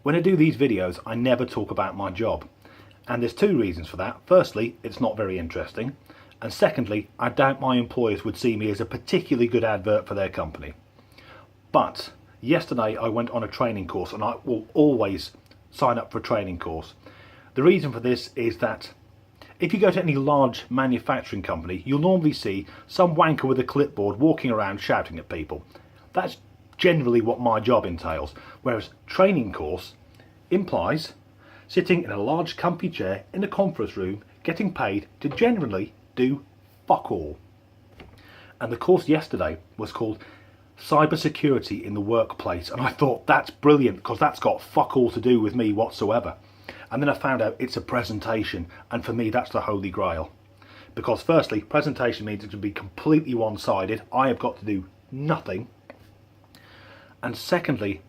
When I do these videos, I never talk about my job. And there's two reasons for that. Firstly, it's not very interesting. And secondly, I doubt my employers would see me as a particularly good advert for their company. But yesterday I went on a training course, and I will always sign up for a training course. The reason for this is that if you go to any large manufacturing company, you'll normally see some wanker with a clipboard walking around shouting at people. That's generally what my job entails, whereas training course implies sitting in a large comfy chair in a conference room getting paid to generally do fuck all. And the course yesterday was called Cybersecurity in the Workplace, and I thought that's brilliant because that's got fuck all to do with me whatsoever. And then I found out it's a presentation, and for me that's the holy grail. Because firstly, presentation means it can be completely one-sided. I have got to do nothing. And secondly,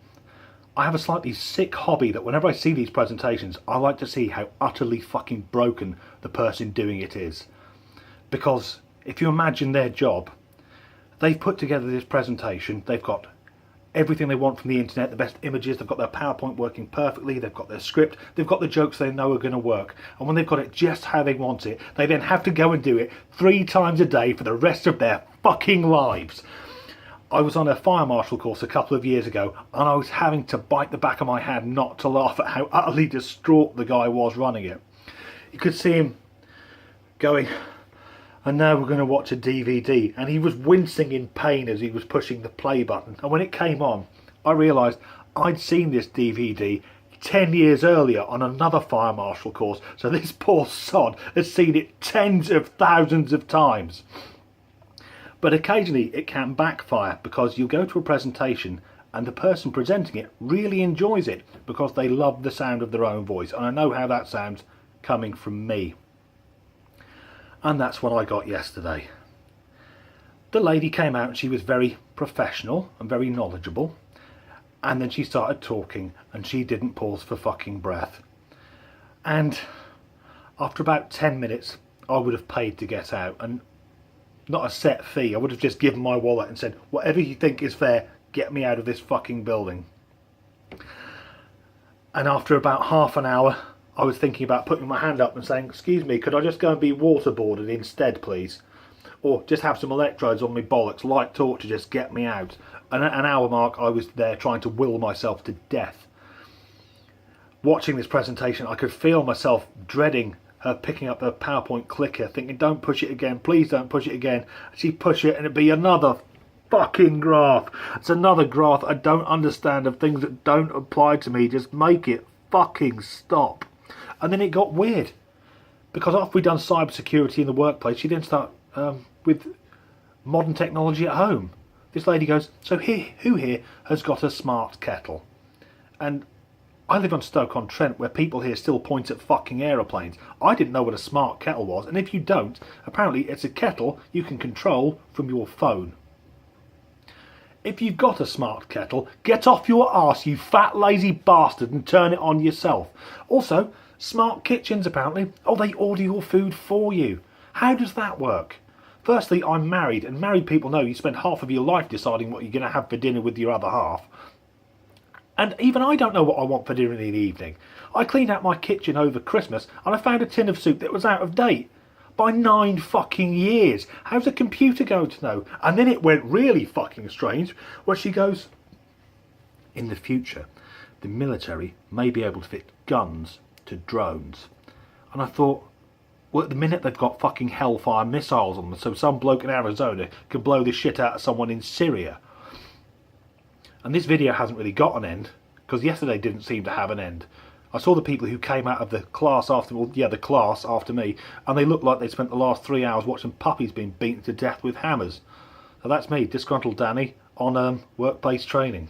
I have a slightly sick hobby that whenever I see these presentations, I like to see how utterly fucking broken the person doing it is. Because if you imagine their job, they've put together this presentation, they've got everything they want from the internet, the best images, they've got their PowerPoint working perfectly, they've got their script, they've got the jokes they know are going to work, and when they've got it just how they want it, they then have to go and do it 3 times a day for the rest of their fucking lives. I was on a fire marshal course a couple of years ago, and I was having to bite the back of my hand not to laugh at how utterly distraught the guy was running it. You could see him going, and now we're going to watch a DVD, and he was wincing in pain as he was pushing the play button. And when it came on, I realised I'd seen this DVD 10 years earlier on another fire marshal course, so this poor sod has seen it tens of thousands of times. But occasionally it can backfire, because you go to a presentation and the person presenting it really enjoys it because they love the sound of their own voice, and I know how that sounds coming from me. And that's what I got yesterday. The lady came out and she was very professional and very knowledgeable, and then she started talking and she didn't pause for fucking breath. And after about 10 minutes I would have paid to get out, and not a set fee. I would have just given my wallet and said, whatever you think is fair, get me out of this fucking building. And after about half an hour I was thinking about putting my hand up and saying, excuse me, could I just go and be waterboarded instead, please? Or just have some electrodes on my bollocks, light torch to just get me out. And at an hour mark, I was there trying to will myself to death. Watching this presentation, I could feel myself dreading her picking up her PowerPoint clicker, thinking, don't push it again, please don't push it again. She'd push it and it'd be another fucking graph. It's another graph I don't understand of things that don't apply to me. Just make it fucking stop. And then it got weird, because after we'd done cybersecurity in the workplace, she then started with modern technology at home. This lady goes, so who here has got a smart kettle? And I live on Stoke-on-Trent, where people here still point at fucking aeroplanes. I didn't know what a smart kettle was, and if you don't, apparently it's a kettle you can control from your phone. If you've got a smart kettle, get off your arse, you fat lazy bastard, and turn it on yourself. Also, smart kitchens apparently, oh, they order your food for you. How does that work? Firstly, I'm married, and married people know you spend half of your life deciding what you're going to have for dinner with your other half. And even I don't know what I want for dinner in the evening. I cleaned out my kitchen over Christmas and I found a tin of soup that was out of date by 9 fucking years. How's a computer going to know? And then it went really fucking strange where she goes, in the future, the military may be able to fit guns to drones. And I thought, well, at the minute they've got fucking Hellfire missiles on them, so some bloke in Arizona can blow the shit out of someone in Syria. And this video hasn't really got an end, because yesterday didn't seem to have an end. I saw the people who came out of the class after, well, yeah, the class after me, and they looked like they'd spent the last 3 hours watching puppies being beaten to death with hammers. So that's me, Disgruntled Danny, on workplace training.